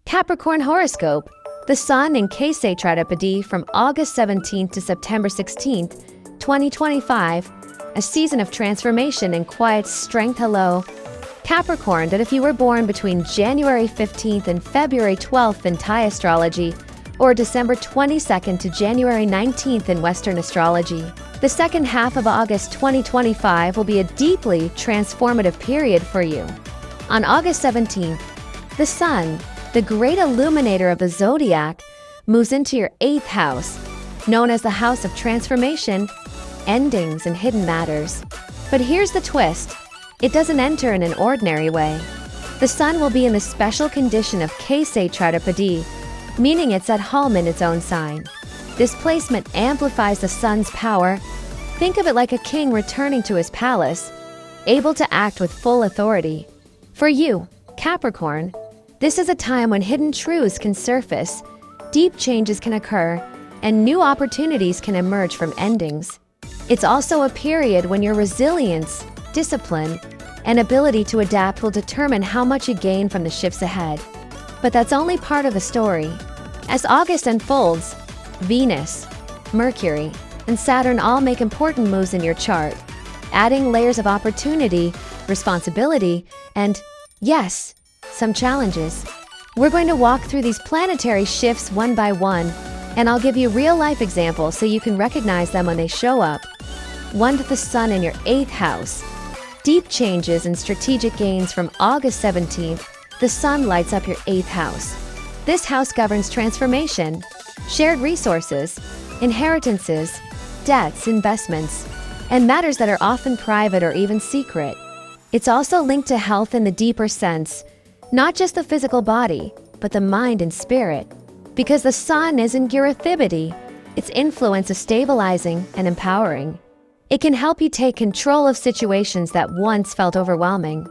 Capricorn horoscope. The Sun in thaihoroscope from August 17th to September 16th, 2025. A season of transformation and quiet strength. Hello, Capricorn, that if you were born between January 15th and February 12th in Thai astrology, or December 22nd to January 19th in Western astrology, the second half of August 2025 will be a deeply transformative period for you. On August 17th, the Sun, the great illuminator of the zodiac, moves into your 8th house, known as the house of transformation, endings, and hidden matters. But here's the twist. It doesn't enter in an ordinary way. The Sun will be in the special condition of thaihoroscope, meaning it's at home in its own sign. This placement amplifies the Sun's power. Think of it like a king returning to his palace, able to act with full authority. For you, Capricorn, this is a time when hidden truths can surface, deep changes can occur, and new opportunities can emerge from endings. It's also a period when your resilience, discipline, and ability to adapt will determine how much you gain from the shifts ahead. But that's only part of the story. As August unfolds, Venus, Mercury, and Saturn all make important moves in your chart, adding layers of opportunity, responsibility, and, yes, some challenges. We're going to walk through these planetary shifts one by one, and I'll give you real-life examples so you can recognize them when they show up. 1. The Sun in your 8th house. Deep changes and strategic gains from August 17th, the Sun lights up your 8th house. This house governs transformation, shared resources, inheritances, debts, investments, and matters that are often private or even secret. It's also linked to health in the deeper sense, not just the physical body, but the mind and spirit. Because the Sun is in Girathibity, its influence is stabilizing and empowering. It can help you take control of situations that once felt overwhelming.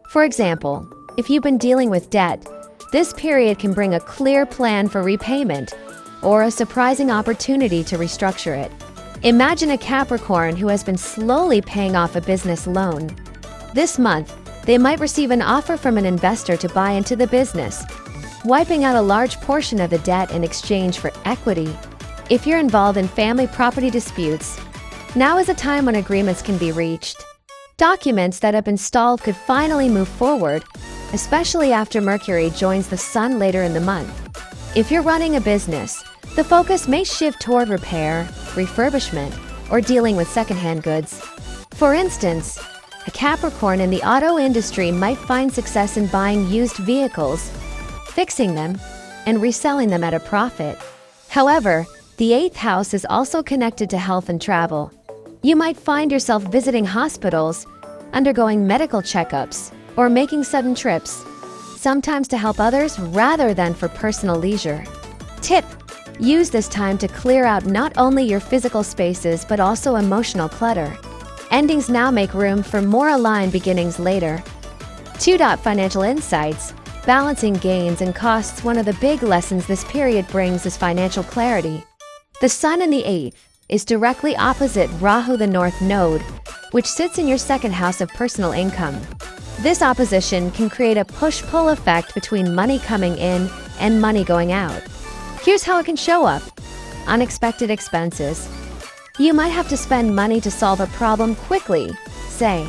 For example, if you've been dealing with debt, this period can bring a clear plan for repayment or a surprising opportunity to restructure it. Imagine a Capricorn who has been slowly paying off a business loan. This month, they might receive an offer from an investor to buy into the business, wiping out a large portion of the debt in exchange for equity. If you're involved in family property disputes, now is a time when agreements can be reached. Documents that have been stalled could finally move forward, especially after Mercury joins the Sun later in the month. If you're running a business, the focus may shift toward repair, refurbishment, or dealing with secondhand goods. For instance, a Capricorn in the auto industry might find success in buying used vehicles, fixing them, and reselling them at a profit. However, the 8th house is also connected to health and travel. You might find yourself visiting hospitals, undergoing medical checkups, or making sudden trips, sometimes to help others rather than for personal leisure. Tip: use this time to clear out not only your physical spaces but also emotional clutter. Endings now make room for more aligned beginnings later. 2. Financial insights. Balancing gains and costs. One of the big lessons this period brings is financial clarity. The Sun in the 8th is directly opposite Rahu, the North Node, which sits in your 2nd house of personal income. This opposition can create a push-pull effect between money coming in and money going out. Here's how it can show up. Unexpected expenses. You might have to spend money to solve a problem quickly. Say,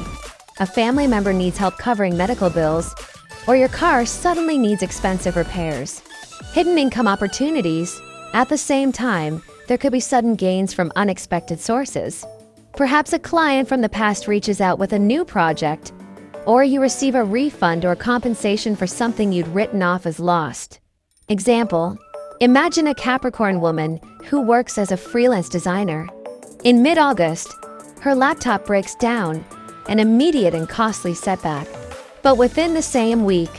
a family member needs help covering medical bills, or your car suddenly needs expensive repairs. Hidden income opportunities. At the same time, there could be sudden gains from unexpected sources. Perhaps a client from the past reaches out with a new project, or you receive a refund or compensation for something you'd written off as lost. Example: imagine a Capricorn woman who works as a freelance designer. In mid-August, her laptop breaks down, an immediate and costly setback. But within the same week,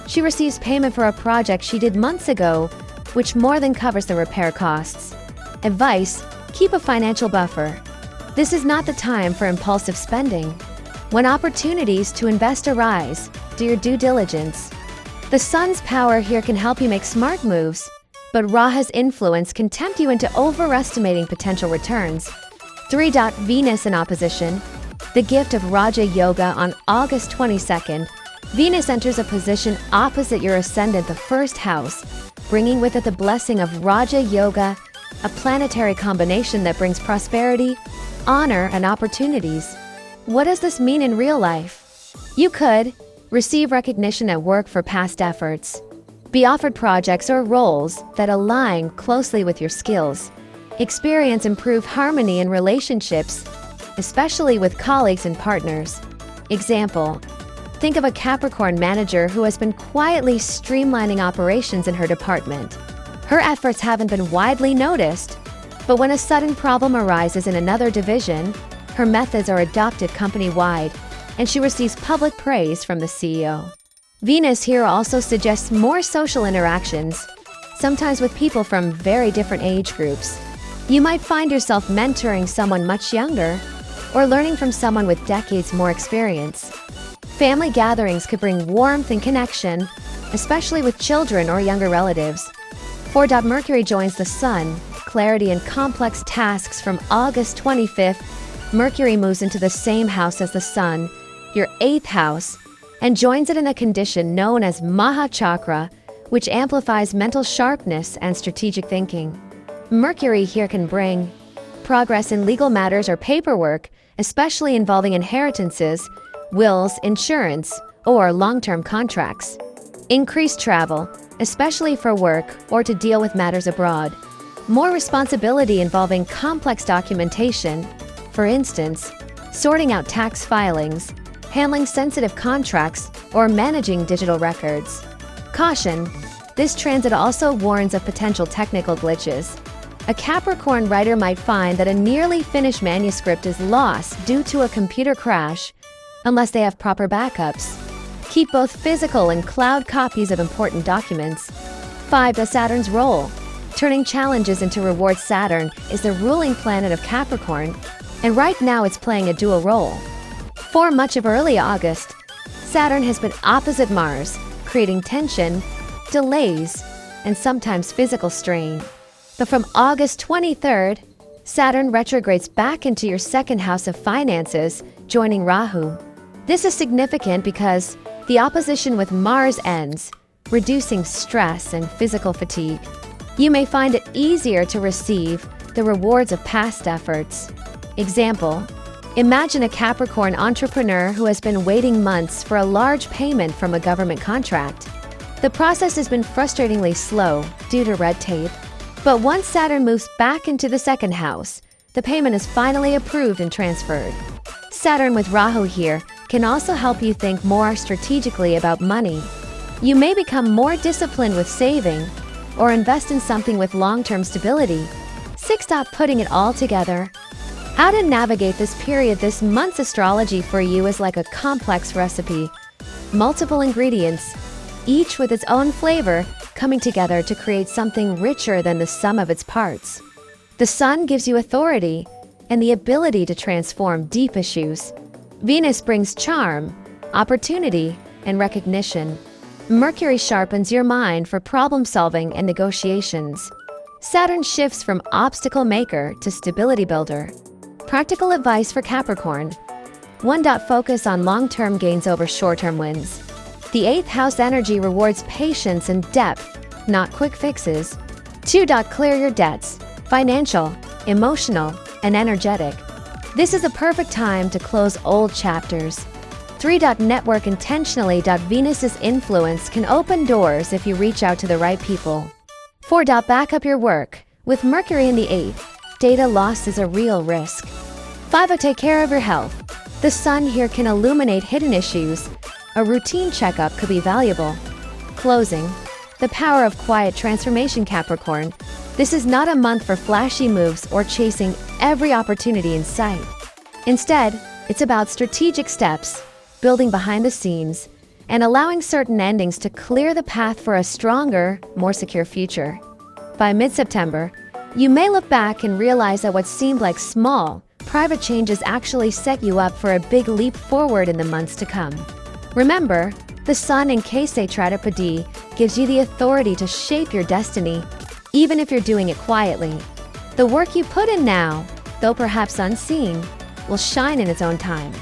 she receives payment for a project she did months ago, which more than covers the repair costs. Advice: keep a financial buffer. This is not the time for impulsive spending. When opportunities to invest arise, do your due diligence. The Sun's power here can help you make smart moves, but Rahu's influence can tempt you into overestimating potential returns. 3. Venus in opposition. The gift of Raja Yoga on August 22nd, Venus enters a position opposite your ascendant, the first house, bringing with it the blessing of Raja Yoga, a planetary combination that brings prosperity, honor, and opportunities. What does this mean in real life? You could receive recognition at work for past efforts, be offered projects or roles that align closely with your skills, experience improved harmony in relationships, especially with colleagues and partners. Example, think of a Capricorn manager who has been quietly streamlining operations in her department. Her efforts haven't been widely noticed, but when a sudden problem arises in another division, her methods are adopted company-wide, and she receives public praise from the CEO. Venus here also suggests more social interactions, sometimes with people from very different age groups. You might find yourself mentoring someone much younger, or learning from someone with decades more experience. Family gatherings could bring warmth and connection, especially with children or younger relatives. 4. Mercury joins the Sun, clarity and complex tasks from August 25th. Mercury moves into the same house as the Sun, your 8th house, and joins it in a condition known as Maha Chakra, which amplifies mental sharpness and strategic thinking. Mercury here can bring progress in legal matters or paperwork, especially involving inheritances, wills, insurance, or long-term contracts. Increased travel, especially for work or to deal with matters abroad. More responsibility involving complex documentation, for instance, sorting out tax filings, handling sensitive contracts, or managing digital records. Caution, this transit also warns of potential technical glitches. A Capricorn writer might find that a nearly finished manuscript is lost due to a computer crash, unless they have proper backups. Keep both physical and cloud copies of important documents. 5. Saturn's role. Turning challenges into rewards. Saturn is the ruling planet of Capricorn, and right now it's playing a dual role. For much of early August, Saturn has been opposite Mars, creating tension, delays, and sometimes physical strain. But from August 23rd, Saturn retrogrades back into your 2nd house of finances, joining Rahu. This is significant because the opposition with Mars ends, reducing stress and physical fatigue. You may find it easier to receive the rewards of past efforts. Example, imagine a Capricorn entrepreneur who has been waiting months for a large payment from a government contract. The process has been frustratingly slow due to red tape. But once Saturn moves back into the 2nd house, the payment is finally approved and transferred. Saturn with Rahu here can also help you think more strategically about money. You may become more disciplined with saving or invest in something with long-term stability. 6. Putting it all together. How to navigate this period. This month's astrology for you is like a complex recipe. Multiple ingredients, each with its own flavor, coming together to create something richer than the sum of its parts. The Sun gives you authority and the ability to transform deep issues. Venus brings charm, opportunity, and recognition. Mercury sharpens your mind for problem-solving and negotiations. Saturn shifts from obstacle maker to stability builder. Practical advice for Capricorn. 1. Focus on long-term gains over short-term wins. The 8th house energy rewards patience and depth, not quick fixes. 2. Clear your debts, financial, emotional, and energetic. This is a perfect time to close old chapters. 3. Network intentionally. Venus's influence can open doors if you reach out to the right people. 4. Back up your work. With Mercury in the 8th, data loss is a real risk. 5. Take care of your health. The Sun here can illuminate hidden issues. A routine checkup could be valuable. Closing. The power of quiet transformation. Capricorn. This is not a month for flashy moves or chasing every opportunity in sight. Instead, it's about strategic steps, building behind the scenes, and allowing certain endings to clear the path for a stronger, more secure future. By mid-September, you may look back and realize that what seemed like small, private changes actually set you up for a big leap forward in the months to come. Remember, the Sun in Capricorn gives you the authority to shape your destiny, even if you're doing it quietly. The work you put in now, though perhaps unseen, will shine in its own time.